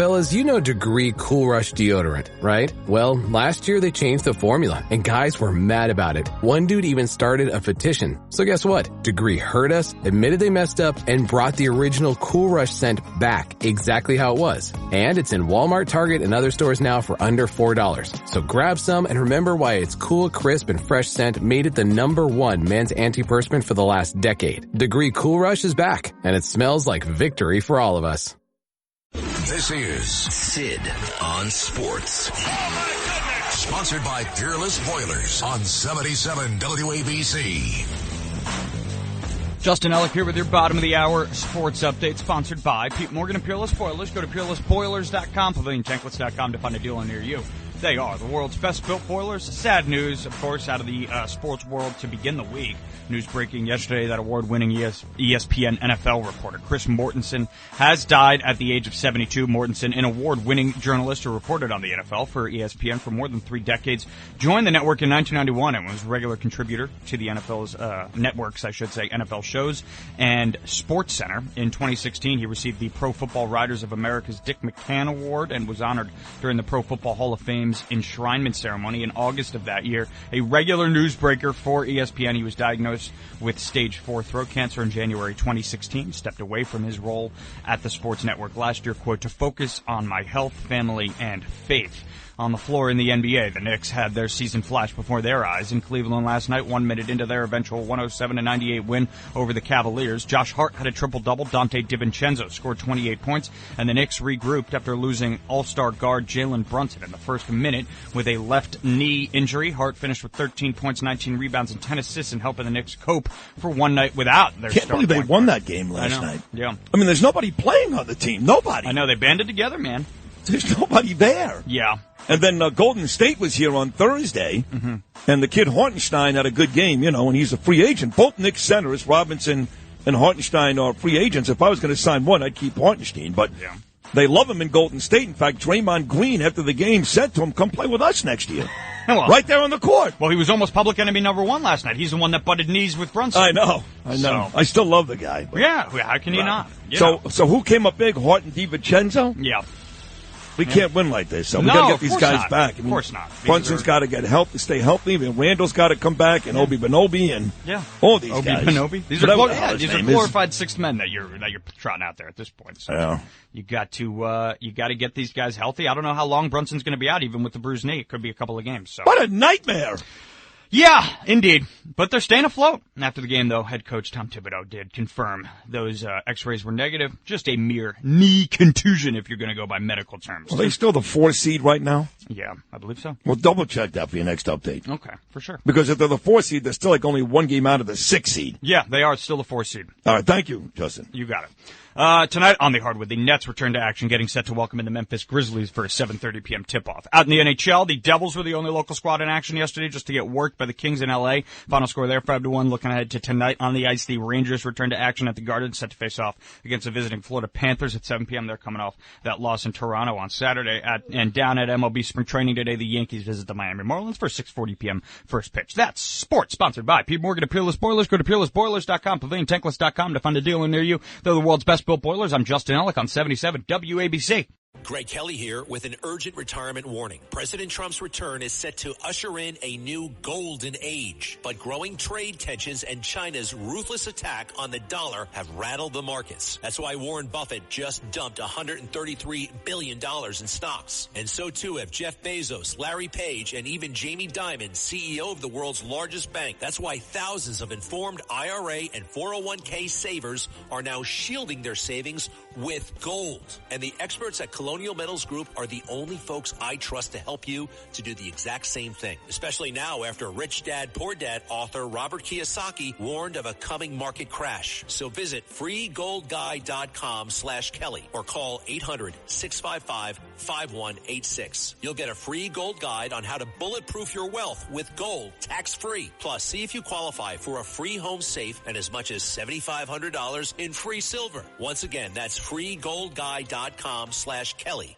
Fellas, you know Degree Cool Rush deodorant, right? Well, last year they changed the formula, and guys were mad about it. One dude even started a petition. So guess what? Degree heard us, admitted they messed up, and brought the original Cool Rush scent back exactly how it was. And it's in Walmart, Target, and other stores now for under $4. So grab some and remember why its cool, crisp, and fresh scent made it the #1 men's antiperspirant for the last decade. Degree Cool Rush is back, and it smells like victory for all of us. This is Sid on Sports. Oh my goodness! Sponsored by Peerless Boilers on 77 WABC. Justin Ellick here with your bottom of the hour sports update, sponsored by Pete Morgan and Peerless Boilers. Go to peerlessboilers.com, paviliontanklets.com to find a dealer near you. They are the world's best built boilers. Sad news, of course, out of the sports world to begin the week. News breaking yesterday that award-winning ESPN NFL reporter Chris Mortensen has died at the age of 72. Mortensen, an award-winning journalist who reported on the NFL for ESPN for more than 3 decades, joined the network in 1991 and was a regular contributor to the NFL's networks, I should say, NFL shows and Sports Center. In 2016, he received the Pro Football Writers of America's Dick McCann Award and was honored during the Pro Football Hall of Fame's enshrinement ceremony in August of that year. A regular newsbreaker for ESPN, he was diagnosed with stage 4 throat cancer in January 2016. Stepped away from his role at the sports network last year, quote, to focus on my health, family, and faith. On the floor in the NBA, the Knicks had their season flash before their eyes in Cleveland last night, 1 minute into their eventual 107-98 win over the Cavaliers. Josh Hart had a triple-double. Dante DiVincenzo scored 28 points, and the Knicks regrouped after losing all-star guard Jalen Brunson in the first minute with a left knee injury. Hart finished with 13 points, 19 rebounds, and 10 assists in helping the Knicks cope for one night without their Can't star believe they point won guard. that game last night. Yeah. I mean, there's nobody playing on the team. Nobody. I know, they banded together, man. There's nobody there. Yeah. And then Golden State was here on Thursday, and the kid Hartenstein had a good game, and he's a free agent. Both Knicks centers, Robinson and Hartenstein, are free agents. If I was going to sign one, I'd keep Hartenstein. But they love him in Golden State. In fact, Draymond Green, after the game, said to him, come play with us next year. Well, right there on the court. Well, he was almost public enemy #1 last night. He's the one that butted knees with Brunson. I know. So. I still love the guy. But. Yeah, how can you not? So who came up big? Hart and DiVincenzo? Yeah. We can't win like this, so we got to get these guys back. Of course not. Brunson's got to get help to stay healthy. And Randall's got to come back, and Obi Banobi, and all these guys. Obi These are glorified sixth men that you're trotting out there at this point. So you got to get these guys healthy. I don't know how long Brunson's going to be out, even with the bruised knee. It could be a couple of games. So. What a nightmare! Yeah, indeed. But they're staying afloat. After the game, though, head coach Tom Thibodeau did confirm those x-rays were negative. Just a mere knee contusion, if you're going to go by medical terms. Are they still the 4 seed right now? Yeah, I believe so. Well, double-check that for your next update. Okay, for sure. Because if they're the 4 seed, they're still like only 1 game out of the 6 seed. Yeah, they are still the 4 seed. All right, thank you, Justin. You got it. Tonight on the hardwood, the Nets return to action, getting set to welcome in the Memphis Grizzlies for a 7:30 p.m. tip-off. Out in the NHL, the Devils were the only local squad in action yesterday just to get worked by the Kings in L.A. Final score there, 5-1. Looking ahead to tonight on the ice, the Rangers return to action at the Garden, set to face off against the visiting Florida Panthers at 7 p.m. They're coming off that loss in Toronto on Saturday. And down at MLB Spring Training today, the Yankees visit the Miami Marlins for 6:40 p.m. first pitch. That's sports, sponsored by Pete Morgan at Peerless Boilers. Go to peerlessboilers.com, paviliontanklets.com to find a dealer near you. They're the world's best built boilers. I'm Justin Ellick on 77 WABC. Greg Kelly here with an urgent retirement warning. President Trump's return is set to usher in a new golden age. But growing trade tensions and China's ruthless attack on the dollar have rattled the markets. That's why Warren Buffett just dumped $133 billion in stocks. And so too have Jeff Bezos, Larry Page, and even Jamie Dimon, CEO of the world's largest bank. That's why thousands of informed IRA and 401k savers are now shielding their savings with gold. And the experts at Colonial Metals Group are the only folks I trust to help you to do the exact same thing, especially now after Rich Dad Poor Dad author Robert Kiyosaki warned of a coming market crash. So visit freegoldguide.com/Kelly or call 800-655-5186. You'll get a free gold guide on how to bulletproof your wealth with gold tax-free. Plus, see if you qualify for a free home safe and as much as $7,500 in free silver. Once again, that's freegoldguide.com/Kelly.